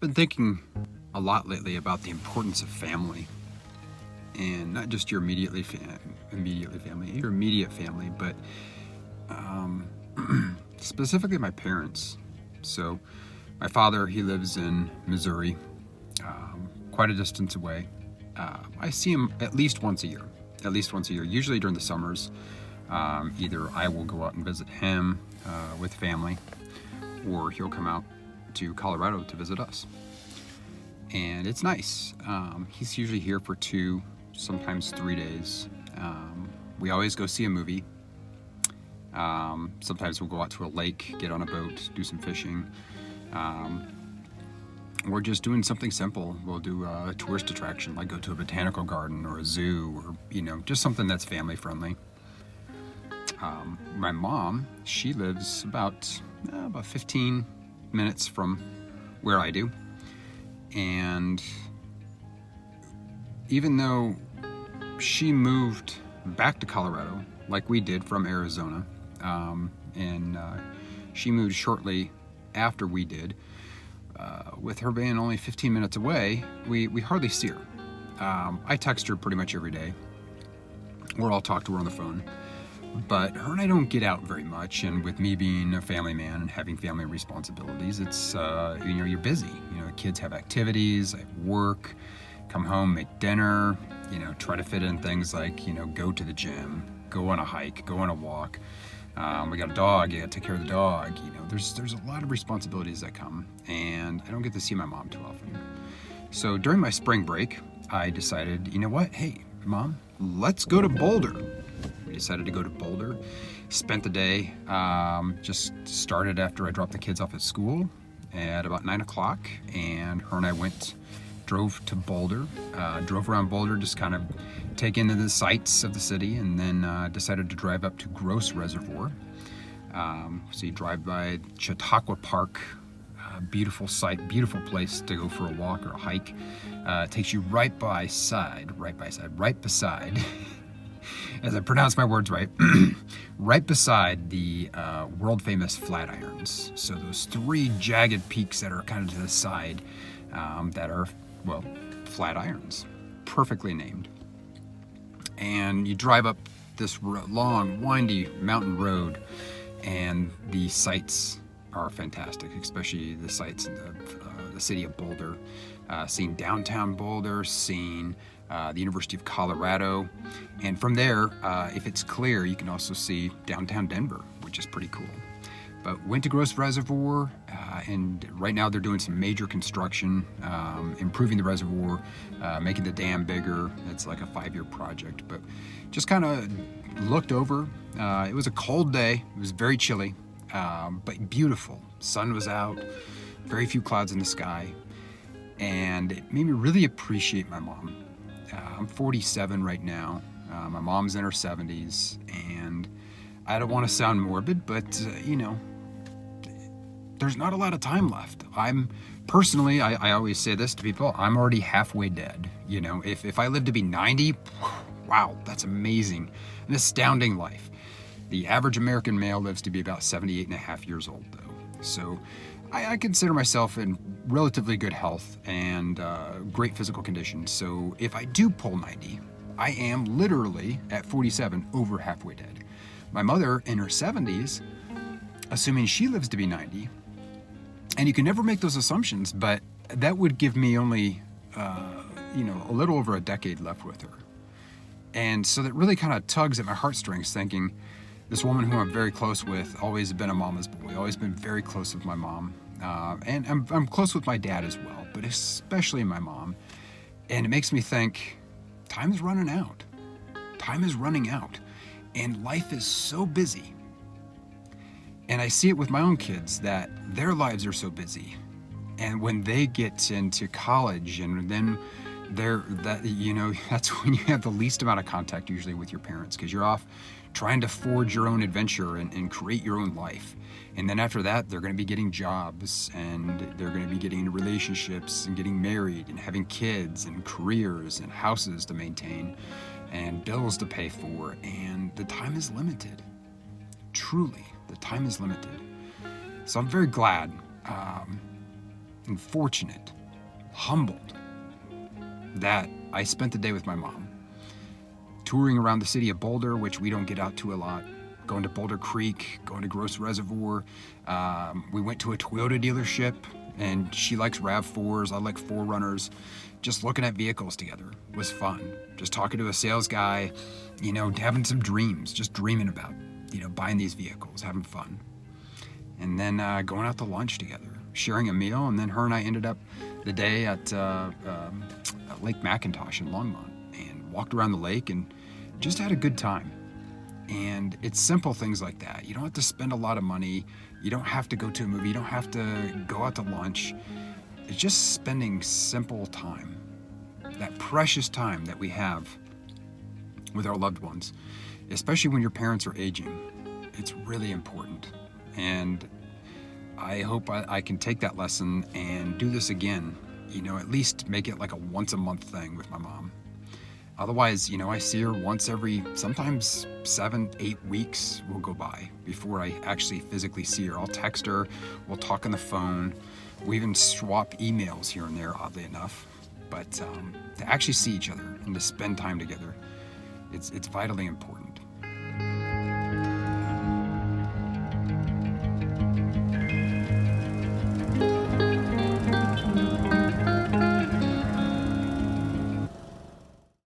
Been thinking a lot lately about the importance of family, and not just your your immediate family, but um, specifically my parents. So, my father, he lives in Missouri, quite a distance away. I see him at least once a year. At least once a year, usually during the summers. Either I will go out and visit him with family, or he'll come out to Colorado to visit us. And it's nice. He's usually here for 2, sometimes 3 days. We always go see a movie. Sometimes we'll go out to a lake, get on a boat, do some fishing. We're just doing something simple. We'll do a tourist attraction, like go to a botanical garden or a zoo, or just something that's family friendly. My mom, she lives about 15 minutes from where I do. And even though she moved back to Colorado, like we did from Arizona, and she moved shortly after we did, with her being only 15 minutes away, we hardly see her. I text her pretty much every day, or I'll talk to her on the phone. But her and I don't get out very much, and with me being a family man and having family responsibilities, it's, you're busy. The kids have activities, I have work, come home, make dinner, try to fit in things like, go to the gym, go on a hike, go on a walk. We got a dog, you gotta take care of the dog. There's a lot of responsibilities that come, and I don't get to see my mom too often. So during my spring break, I decided, you know what? Hey, Mom, let's go to Boulder. We decided to go to Boulder. Spent the day, just started after I dropped the kids off at school at about 9 o'clock, and her and I drove to Boulder, drove around Boulder, just kind of take in the sights of the city, and then decided to drive up to Gross Reservoir. So you drive by Chautauqua Park, beautiful site, beautiful place to go for a walk or a hike. It takes you right beside, as I pronounce my words right, right beside the world famous Flatirons. So those 3 jagged peaks that are kind of to the side, that are, Flatirons, perfectly named. And you drive up this long, windy mountain road, and the sights are fantastic, especially the sights in the city of Boulder. Seeing downtown Boulder, seeing the University of Colorado, and from there, if it's clear, you can also see downtown Denver, which is pretty cool. But went to Gross Reservoir, and right now they're doing some major construction, improving the reservoir, making the dam bigger. It's like a 5-year project, but just kind of looked over. It was a cold day. It was very chilly, but beautiful. Sun was out, very few clouds in the sky, and it made me really appreciate my mom. I'm 47 right now. My mom's in her 70s, and I don't want to sound morbid, but there's not a lot of time left. I always say this to people, I'm already halfway dead. If I live to be 90, wow, that's amazing. An astounding life. The average American male lives to be about 78 and a half years old, though. So I consider myself in relatively good health and great physical condition. So if I do pull 90, I am literally at 47 over halfway dead. My mother in her 70s, assuming she lives to be 90, and you can never make those assumptions, but that would give me only, a little over a decade left with her. And so that really kind of tugs at my heartstrings, thinking this woman who I'm very close with, always been a mama's boy, always been very close with my mom. And I'm close with my dad as well, but especially my mom. And it makes me think, time is running out. Time is running out. And life is so busy. And I see it with my own kids, that their lives are so busy. And when they get into college, and then that's when you have the least amount of contact usually with your parents, because you're off trying to forge your own adventure and create your own life. And then after that, they're going to be getting jobs, and they're going to be getting into relationships and getting married and having kids and careers and houses to maintain and bills to pay for. And the time is limited. Truly, the time is limited. So I'm very glad and fortunate, humbled that I spent the day with my mom, touring around the city of Boulder, which we don't get out to a lot, going to Boulder Creek, going to Gross Reservoir. We went to a Toyota dealership, and she likes RAV4s, I like 4Runners. Just looking at vehicles together was fun. Just talking to a sales guy, having some dreams, just dreaming about, buying these vehicles, having fun. And then going out to lunch together, sharing a meal, and then her and I ended up the day at Lake McIntosh in Longmont and walked around the lake and just had a good time. And it's simple things like that. You don't have to spend a lot of money. You don't have to go to a movie. You don't have to go out to lunch. It's just spending simple time, that precious time that we have with our loved ones, especially when your parents are aging. It's really important. And I hope I can take that lesson and do this again, at least make it like a once a month thing with my mom. Otherwise, I see her once every, sometimes 7-8 weeks will go by before I actually physically see her. I'll text her, we'll talk on the phone, we even swap emails here and there, oddly enough. But to actually see each other and to spend time together, it's vitally important.